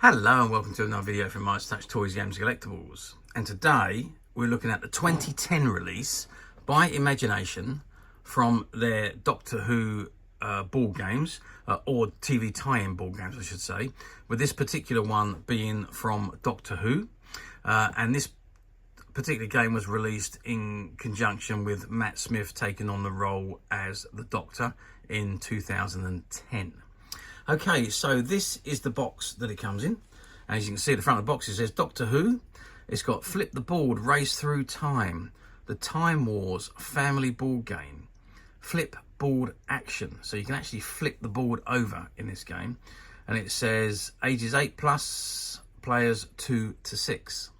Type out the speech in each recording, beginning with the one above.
Hello and welcome to another video from Mice Touch Toys, Games and Collectibles. And today we're looking at the 2010 release by Imagination from their Doctor Who board games, or TV tie-in board games I should say, with this particular one being from Doctor Who. And this particular game was released in conjunction with Matt Smith taking on the role as the Doctor in 2010. Okay, so this is the box that it comes in. As you can see at the front of the box, it says Doctor Who. It's got Flip the Board, Race Through Time, the Time Wars family board game, Flip Board Action. So you can actually flip the board over in this game. And it says ages 8+, players 2 to 6.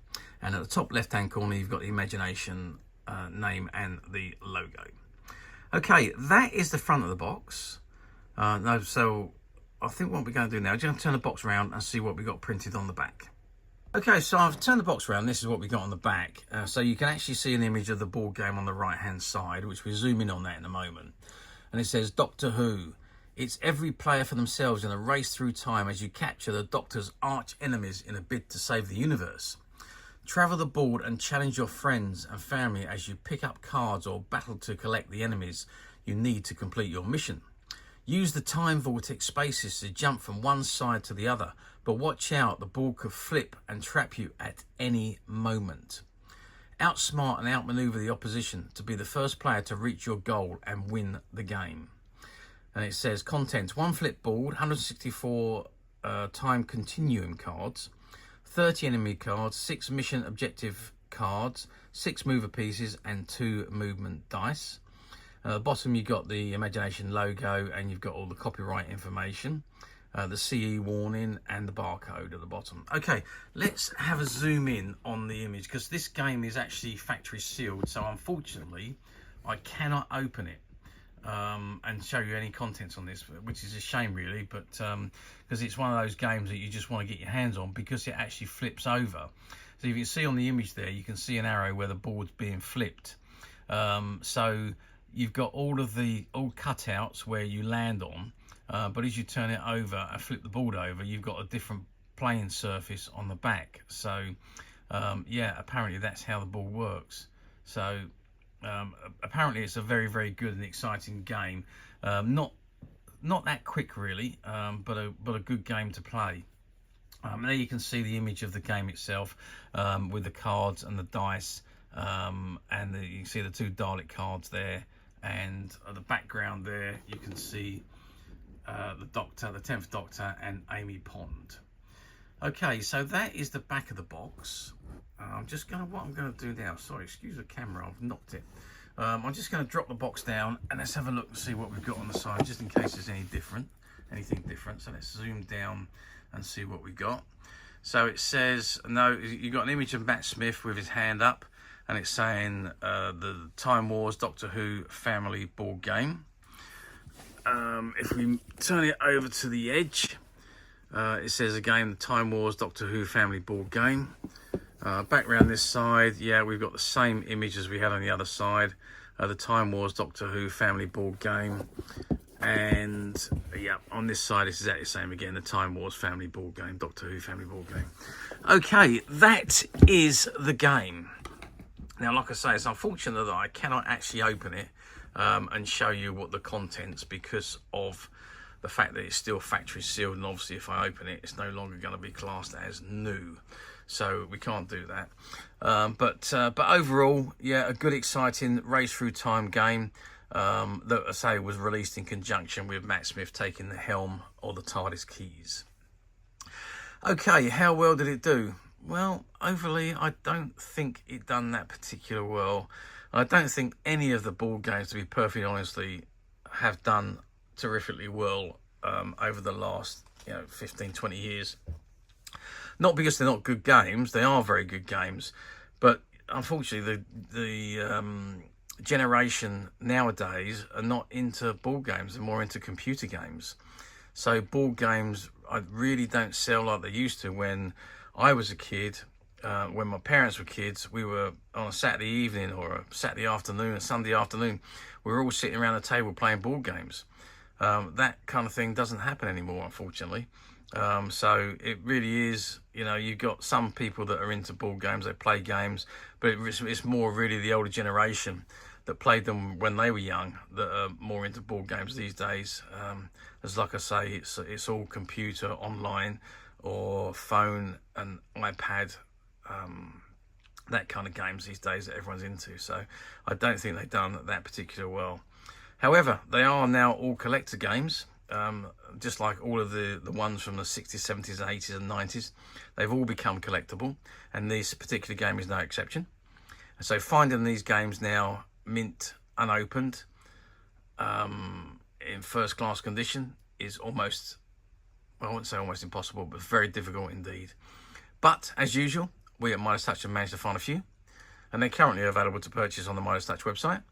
And at the top left-hand corner, you've got the Imagination name and the logo. Okay, that is the front of the box. So I think what we're going to do now is going to turn the box around and see what we got printed on the back. Okay, so I've turned the box around. This is what we got on the back. So you can actually see an image of the board game on the right-hand side, which we'll zoom in on that in a moment. And it says Doctor Who. It's every player for themselves in a race through time as you capture the Doctor's arch enemies in a bid to save the universe. Travel the board and challenge your friends and family as you pick up cards or battle to collect the enemies you need to complete your mission. Use the Time Vortex spaces to jump from one side to the other, but watch out, the board could flip and trap you at any moment. Outsmart and outmaneuver the opposition to be the first player to reach your goal and win the game. And it says contents: 1 flip board, 164 Time Continuum Cards, 30 enemy cards, 6 mission objective cards, 6 mover pieces and 2 movement dice. At the bottom you've got the Imagination logo and you've got all the copyright information, the CE warning and the barcode at the bottom. Okay, let's have a zoom in on the image because this game is actually factory sealed, so unfortunately I cannot open it and show you any contents on this, which is a shame really, but because it's one of those games that you just want to get your hands on because it actually flips over. So if you can see on the image there, you can see an arrow where the board's being flipped. So you've got all cutouts where you land on, but as you turn it over and flip the board over, you've got a different playing surface on the back. So yeah, apparently that's how the board works. So apparently it's a very, very good and exciting game. Not that quick really, but a good game to play. There you can see the image of the game itself, with the cards and the dice, and you can see the 2 Dalek cards there. And at the background there, you can see the Doctor, the 10th Doctor, and Amy Pond. Okay, so that is the back of the box. What I'm going to do now, sorry, excuse the camera, I've knocked it. I'm just going to drop the box down and let's have a look and see what we've got on the side, just in case there's anything different. So let's zoom down and see what we got. So it says, no, you've got an image of Matt Smith with his hand up. And it's saying the Time Wars Doctor Who family board game. If we turn it over to the edge, it says again the Time Wars Doctor Who family board game. Back around this side, yeah, we've got the same image as we had on the other side. The Time Wars Doctor Who family board game. And yeah, on this side it's exactly the same again, the Time Wars family board game, Doctor Who family board game. Okay, that is the game. Now, like I say, it's unfortunate that I cannot actually open it and show you what the contents, because of the fact that it's still factory sealed, and obviously if I open it, it's no longer going to be classed as new. So we can't do that. But overall, yeah, a good, exciting race through time game that I say was released in conjunction with Matt Smith taking the helm or the TARDIS keys. Okay, how well did it do? Well, overly, I don't think it done that particular well. I don't think any of the board games, to be perfectly honestly, have done terrifically well over the last 15, 20 years. Not because they're not good games, they are very good games, but unfortunately the generation nowadays are not into board games, they're more into computer games. So board games I really don't sell like they used to. When I was a kid, when my parents were kids, we were on a Saturday evening or a Saturday afternoon, a Sunday afternoon, we were all sitting around the table playing board games. That kind of thing doesn't happen anymore, unfortunately. So it really is, you know, you've got some people that are into board games, they play games, but it's more really the older generation that played them when they were young that are more into board games these days. As like I say, it's all computer, online, or phone and iPad, that kind of games these days that everyone's into. So I don't think they've done that particular well. However, they are now all collector games. Just like all of the ones from the 60s, 70s, 80s and 90s, they've all become collectible, and this particular game is no exception. And so finding these games now mint unopened in first class condition is almost, well, I wouldn't say almost impossible, but very difficult indeed. But as usual, we at Midas Touch have managed to find a few, and they're currently available to purchase on the Midas Touch website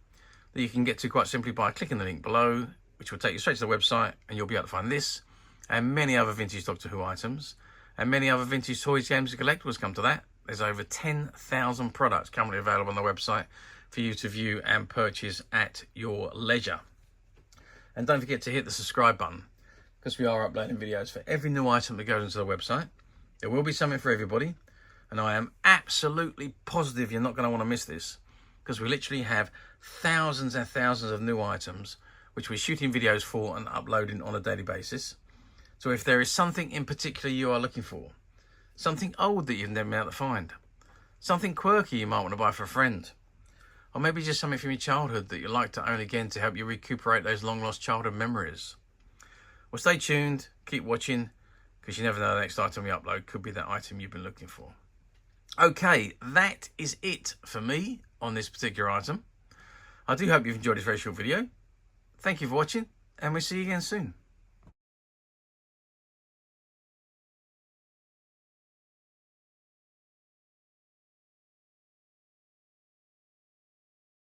that you can get to quite simply by clicking the link below, which will take you straight to the website, and you'll be able to find this and many other vintage Doctor Who items and many other vintage toys, games and collectibles. Come to that, there's over 10,000 products currently available on the website for you to view and purchase at your leisure. And don't forget to hit the subscribe button, because we are uploading videos for every new item that goes into the website. There will be something for everybody, and I am absolutely positive you're not going to want to miss this, because we literally have thousands and thousands of new items which we're shooting videos for and uploading on a daily basis. So if there is something in particular you are looking for, something old that you've never been able to find, something quirky you might want to buy for a friend, or maybe just something from your childhood that you'd like to own again to help you recuperate those long lost childhood memories, well, stay tuned, keep watching, because you never know, the next item we upload could be that item you've been looking for. Okay, that is it for me on this particular item. I do hope you've enjoyed this very short video. Thank you for watching, and we'll see you again soon.